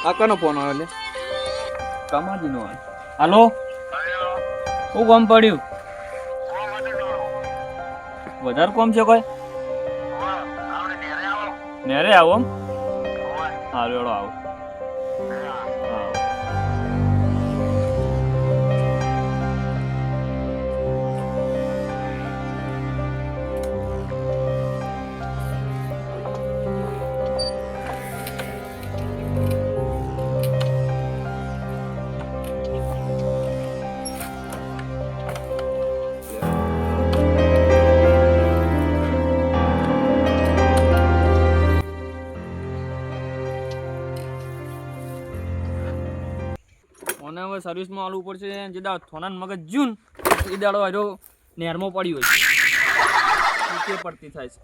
આ કનો ફોન આવ્યો લે? કમાજીનો. હાલો, શું કામ પડ્યું? વધારે કોમ છે કોઈ? નેરે આવો એમ? હારું હેડો આવો. મને હવે સર્વિસમાં આલવું પડશે. જે દાડો થોનાન મગજ જૂન એ દાડો આજો નેરમાં પડી હોય છે પડતી થાય છે.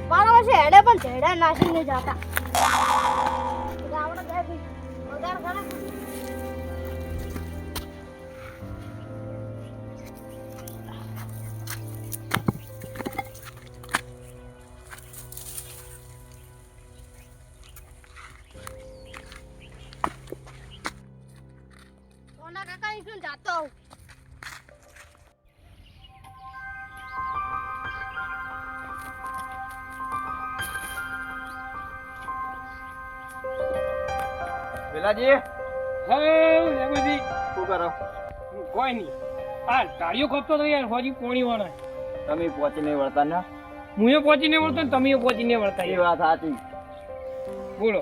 મારા પાસે હેડે પણ ઝેડા નાસીને જાતા ગાવડો જાય પગાર ખરા સોના કાકા ઈસું જાતો વેલાજી, હે લેબુજી શું કરો? કોઈ નહીં. આ ગાડીઓ ખપતો તો યાર હોજી પોણી વાળા. તમે પહોંચી નહીં વળતા ને? હું પહોંચીને વળતો ને તમે પહોંચીને વળતા. એ વાત સાચી. બોલો.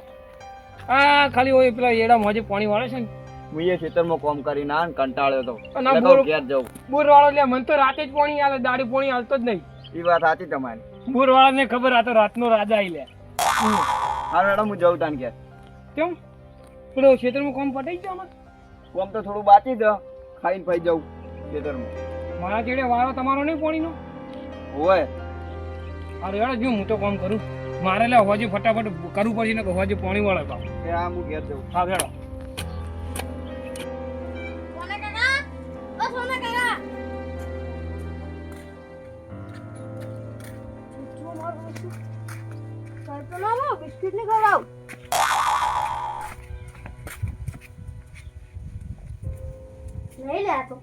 આ ખાલી હોય પેલા એડા મોજે પાણી વાળે છે ને. હું એ ખેતરમાં કામ કરીને આ કંટાળ્યો તો ના, એટલે બોર- કહું ઘેર જાઉં. બોર વાળો લે મને તો રાતે જ પાણી આલે, દાડી પાણી આલતો જ નહીં. એ વાત સાચી તમારી. બોર વાળા ને ખબર આ તો રાતનો રાજા આઈ લે. હા મેડમ, હું જાઉં તાન ઘેર. કેમ પેલો ખેતરમાં કોમ પટાઈ ગયો અમારે? કામ તો થોડું બાકી છે, ખાઈને ફઈ જાઉં ખેતરમાં. મારા ચેડે વાળો તમારો નહીં પાણીનો? હોય અરે યાર જો હું તો કામ કરું. મારે લે હોજે ફટાફટ કરવું પડશે ને કે હોજે પાણી વાળે પાવ. એ આ હું ઘેર જાઉં. હા વેડો. સોના કાકા ઓ સોના કાકા જો મારું બિસ્કિટ તો ના બિસ્કિટ ને ખવડાવ લઈ લે આ તો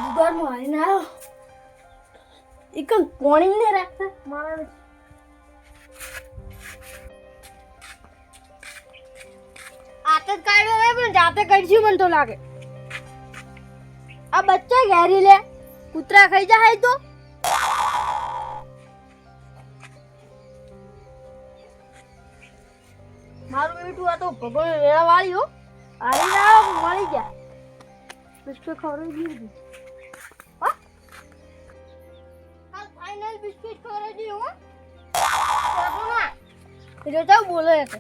દુકાનમાં આવીને આવ્યો એક કોણી ને રાખતા મારા આતે જ કાઢ્યો હોય પણ જાતે કાઢ્યું મને તો લાગે આ બચ્ચા ઘેરી લે કૂતરા ખાઈ જાય તો મારું બેટું આ તો ભગવાન વેળા વાળી હો હારી ના મળી ગયા બિસ્કિટ ખવડાવી દીધું હા આ ફાઇનલ બિસ્કિટ ખવડાવી દીધું હો બાપુ ના એટલે તો બોલે છે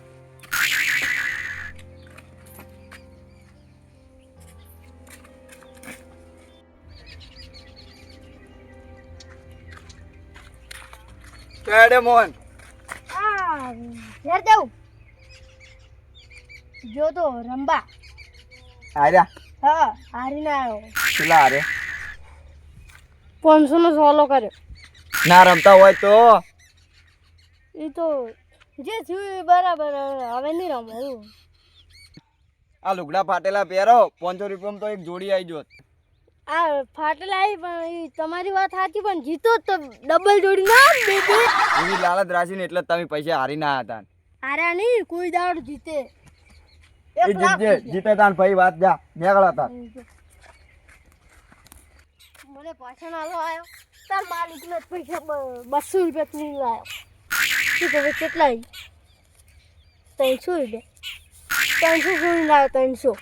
કેડે મોહન આ ઘેર જાઉં જો તો રંબા આર્યા હા હારી ના આવ્યો કેટલા હારે? 500 નો સોલો કર્યો ના રમતા હોય તો એ તો જે થયું એ બરાબર હવે નહીં રમવું આ લુગડા ફાટેલા પહેરો 500 રૂપિયામાં તો એક જોડી આવી જોત. આ ફાટેલા આવી પણ ઈ તમારી વાત સાચી પણ જીતો તો ડબલ જોડી ના આવે બે બે. એની લાલચ રાખીને એટલે જ તમે પૈસા હારી ના હતા હારા નહીં કોઈ દાડ જીતે એ 1 લાખ જીતે તાન ભાઈ વાત જા નીકળા તા મને પાછળ આલો આવ્યો તાર માલિક ને પૈસા 200 રૂપિયા તું લાયો તું કહે કેટલા 300 રૂપિયા 300 જોડી લાવ્યો 300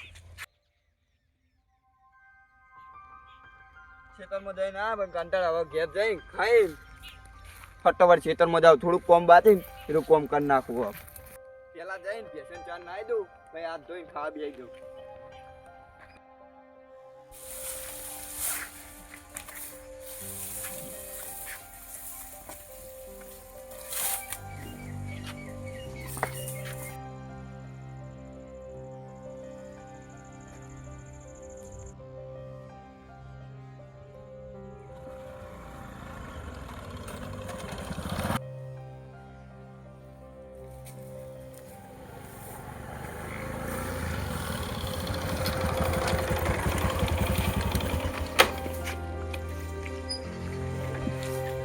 ખેતરમાં જઈને આ પણ કંટાળા હવે ઘેર જઈને ખાઈ ફટાફટ ખેતરમાં જાવ થોડુંક કોમ બાતી એટલું કોમ કરી નાખવું હવે પેલા જઈને ભેસન ચાર નાઈ દઉં પછી હાથ ધોઈને ખાવા બેસી દઉં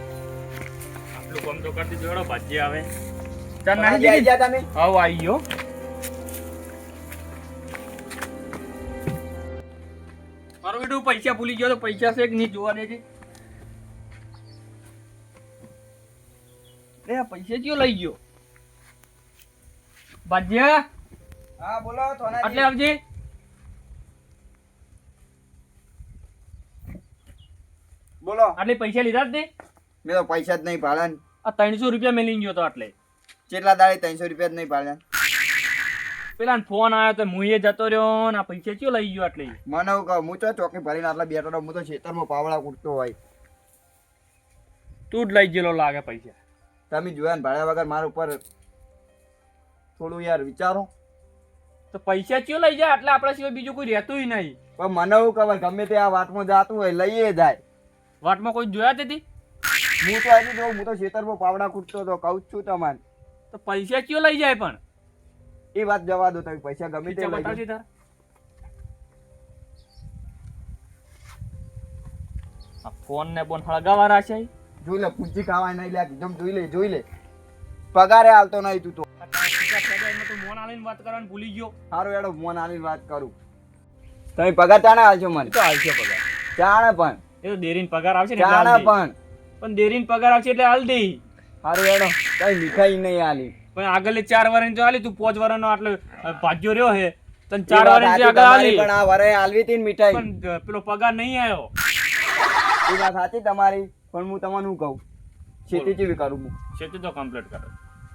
આટલું કામ તો કરતી જોડો ભાજી આવે ચાલ આવી નાખી દીધી ગયા તમે આવ આવી ગયો મારો બેટું પૈસા ભૂલી ગયો તો પૈસા છે કે નહીં જોવા દેજે રે આ પૈસા કયો લઈ ગયો ભાજ્યા હા બોલો થોના એટલે આવજે બોલો આટલે પૈસા લીધા જ તે મેં તો પૈસા જ નહીં પાડ્યા આ 300 રૂપિયા મેં લઈ ગયો તો આટલે કેટલા દાડે 300 રૂપિયા જ નહીં પાડ્યા પેલા ફોન આવ્યો તો મુએ જતો રહ્યો ને આ પૈસા કયો લઈ ગયો આટલે મને એવું કહું હું તો ચોકી ભરીને આટલા બેઠો રહું હું તો ખેતરમાં પાવડા કૂટતો હોય તું જ લઈ ગયેલો લાગે પૈસા તમે જોયા ને ભાડ્યા વગર મારા ઉપર થોડું યાર વિચારો તો પૈસા કયો લઈ જાય એટલે આપણા સિવાય બીજું કોઈ રહેતું નહીં પણ મને એવું ખબર ગમે તે આ વાતમાં જાતું હોય લઈએ જાય વાટમાં કોઈ જોયા તેથી હું તો આવી જોઉં હું તો ખેતરમાં પાવડા કૂટતો તો કહું જ છું તમને તો પૈસા કયો લઈ જાય પણ એ વાત જવા દો તમે પૈસા ગમે તે પૈસા લઈ બતાવજે જાઓ. તાર આ ફોન ને બોન હળગાવાના છે જોઈ લે પૂંચી ખાવાય નહીં લે એકદમ જોઈ લે પગારે હાલતો નહીં તું તો તું મોન આલીને વાત કરવાનું ભૂલી ગયો સારું એડો મોન આલીને વાત કરું તમે પગાર ચાણે હાલશો મને તો આવશે પગાર ચાણે પણ એ તો દેરીન પગાર આવશે ને એટલે ચાણે હાલ દે. પણ પણ દેરીન પગાર આવશે એટલે હાલ દે સારું એડો કઈ મીઠાઈ નહીં આલી પણ આગળ 4 વર્ષની તો હાલી તું 5 વર્ષનો આટલો ભાગ્યો રહ્યો હે તને 4 એ વાત વર્ષની સાચી આગળ હાલી તમારી, પણ આ વરે હાલવી હતી ને મીઠાઈ પણ પેલો પગાર નહીં આવ્યો એ વાત સાચી તમારી પણ હું તમને શું કહું ખેતી કેવી કરું હું ખેતી તો કમ્પ્લીટ કરો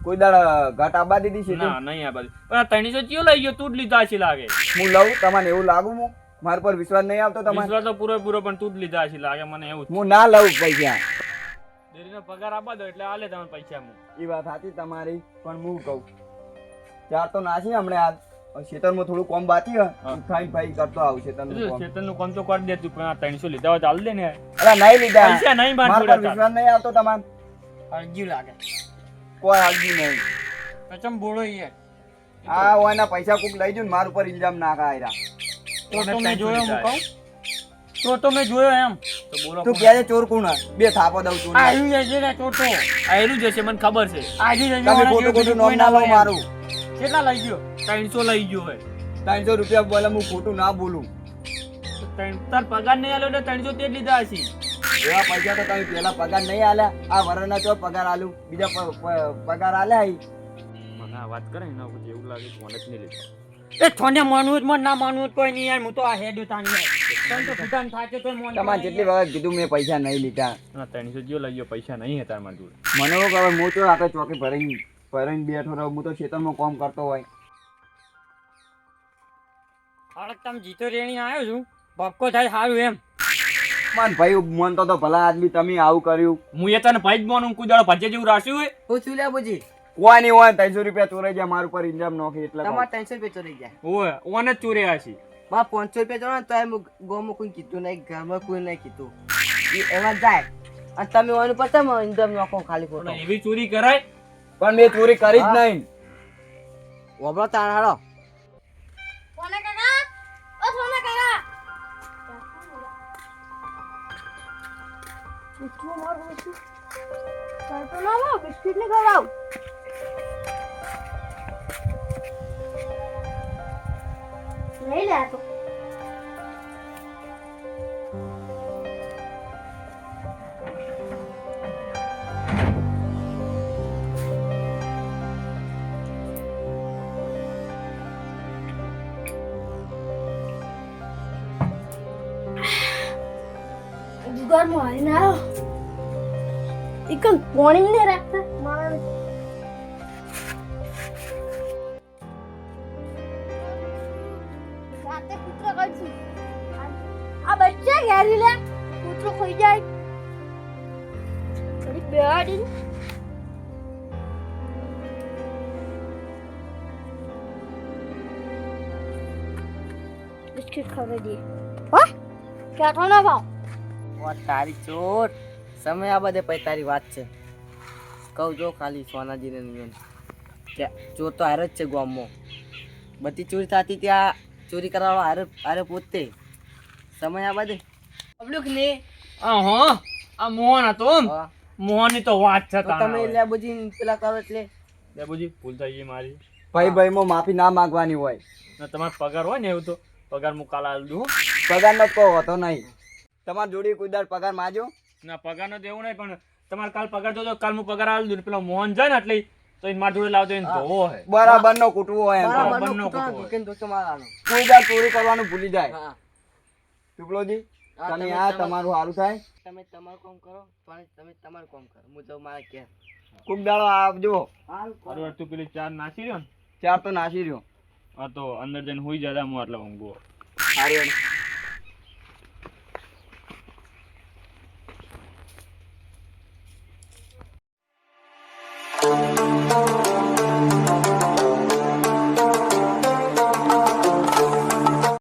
કોઈ દાડ ઘાટ આબા દીધી છે ના નહીં આ બાજુ પણ આ 300 ચિયો લઈ ગયો તું જ લીધા છે લાગે હું લઉં તમને એવું લાગુ હું મારા પર વિશ્વાસ નહીં આવતો તમારે વિશ્વાસ તો પૂરો પણ તું જ લીધા છે લાગે મને એવું હું ના લઉં પૈસા દેરીનો પગાર આપવા દો એટલે હાલે તમને પૈસા હું એ વાત સાચી તમારી પણ હું કહું ચાર તો નાસી હમણાં આ ખેતરમાં થોડું કોમ બાકી હોય ખાઈ ભાઈ કરતો આવશે તને કોમ ખેતરનું કામ તો કરી દે તું પણ આ 300 લીધા હોય તો હાલ દે ને અરે નહીં લીધા પૈસા નહીં બાંધ મારા પર વિશ્વાસ નહીં આવતો તમારે અરજી લાગે કોઈ હાલજી નહીં કચમ બોળો યાર આ ઓયના પૈસા કોક લઈ જઉં ને મારા ઉપર ઇલ્ઝામ નાખા આયરા તો મેં જોયો હું કહું તો મેં જોયો એમ તો બોલો તું કહે છે ચોર કોણ હે? બે થાપો દઉં છું આયુ જશે ને ચોટો આયુ જશે મને ખબર છે આયુ જશે તમે ખોટું ખોટું નોમ ના લો મારું કેટલા લઈ ગયો 300 લઈ ગયો હોય 300 રૂપિયા બોલે હું ખોટું ના બોલું તાર પગાર નહીં આલ્યો એટલે 300 તે જ લીધા હશે એવા પૈસા તો તમે પેલા પગાર નહીં આલ્યા આ વરના ચો પગાર આલું બીજા પગાર આલ્યા ઈ. મને આ વાત કરે ને પછી એવું લાગે ફોન જ નહીં લીધો એ થોને માનવું જ મન ના માનવું જ કોઈ નહીં યાર હું તો આ હેડ્યો તાની યાર તને તો ભૂતાન થાચે તો મોન તમારે જેટલી વખત કીધું મેં પૈસા નહીં લીધા ના 300 જેવો લઈ ગયો પૈસા નહીં હતા મારી જોડે મને એવું ખબર હું તો આપણે ચોકી ભરીને બેઠો રહું હું તો ખેતરમાં કામ કરતો હોય હાલક તમે જીતો રેણી આવ્યો છું બક્કો થાય સારું એમ મન ભાઈ મન તો ભલા આદમી તમે આવું કર્યું હું એ તને ભાઈ જ માનું કોઈ દાડો ભાજે જેવું રાખ્યું હોય હું છું લે બુજી કોઈ નહીં હોય 300 રૂપિયા ચોરાઈ જાય મારા ઉપર ઇલ્ઝામ નાખી એટલે કહું. તમારે 300 રૂપિયા ચોરી જાય ઓય ઓને જ ચોર્યા છે બા 500 રૂપિયા ચોરો તો એમ ગોમાં કોઈ કીધું નહીં ઘરમાં કોઈ નહીં કીધું એમાં જાય અને તમે ઓનું પતમ ઇન્દમ નાખો ખાલી પણ ખોટો એવી ચોરી કરાય પણ મેં ચોરી કરી જ નહીં ઓબળો તાણ હાડો ફોને કાકા ઓ ફોને કાકા બિસ્કિટ મારું બિસ્કિટ તો ના લાવ બિસ્કિટ ને ખવડાવ લઈ લે આ તો જુગારમાં હારીને આવ્યો એકમ પોણી ને રાખતા મારા રાતે કૂતરો કરશું આ બચ્ચા ઘેરી લે કૂતરો ખોઈ જાય થોડી બેહાડી બિસ્કિટ ખવડાવી દઈએ હા ક્યાં ના ભાવ વાત તારી ચોર સમય આ બધે પછી તારી વાત છે કહું જો ખાલી સોનાજીને નિયમ ચોર તો હારે જ છે ગામમાં બધી ચોરી થતી ત્યાં ચોરી કરવાનો હારે પોતે સમય આ બધે પબ્લિક ને આ મોહન હતો હા. મોહનની તો વાત છે તો તમે લે બધી પેલા કરો એટલે લેબુજી ભૂલ થઈ ગઈ મારી ભાઈ માં માફી ના માંગવાની હોય. ના તમારો પગાર હોય ને એવું તો પગાર હું કાલ આલ દઉં હો. પગારનો કહો હોતો નહીં. તમારી જોડી કોઈ દાડ પગાર માજો. ના પગારનો તો એવું નહીં પણ તમારે કાલ પગાર તો કાલ હું પગાર આલ દઉં પેલો મોહન જાય ને એટલે તો એ મારા જોડે લાવતો એને ધોવો હે બરાબર નો કૂટવો હોય એમ. બરાબર. બરાબર નો નો ખોટો કૂટવાનો દોસ્તો મારવાનો કોઈ દાડ ચોરી કરવાનું ભૂલી જાય. હા ટુકલોજી હા, તમે તમે આ તમારું- તમારું સારું થાય. તમે તમારું કામ કરો તમે તમારું કામ કરો હું જાઉં મારા ઘેર કોક દાડો આવજો. હાલ અરે તું પેલી ચાર નાસી રહ્યો ને ચાર તો નાસી રહ્યો. હા તો અંદર જઈને હુઈ જતા હું આટલા ઊંઘો સારું.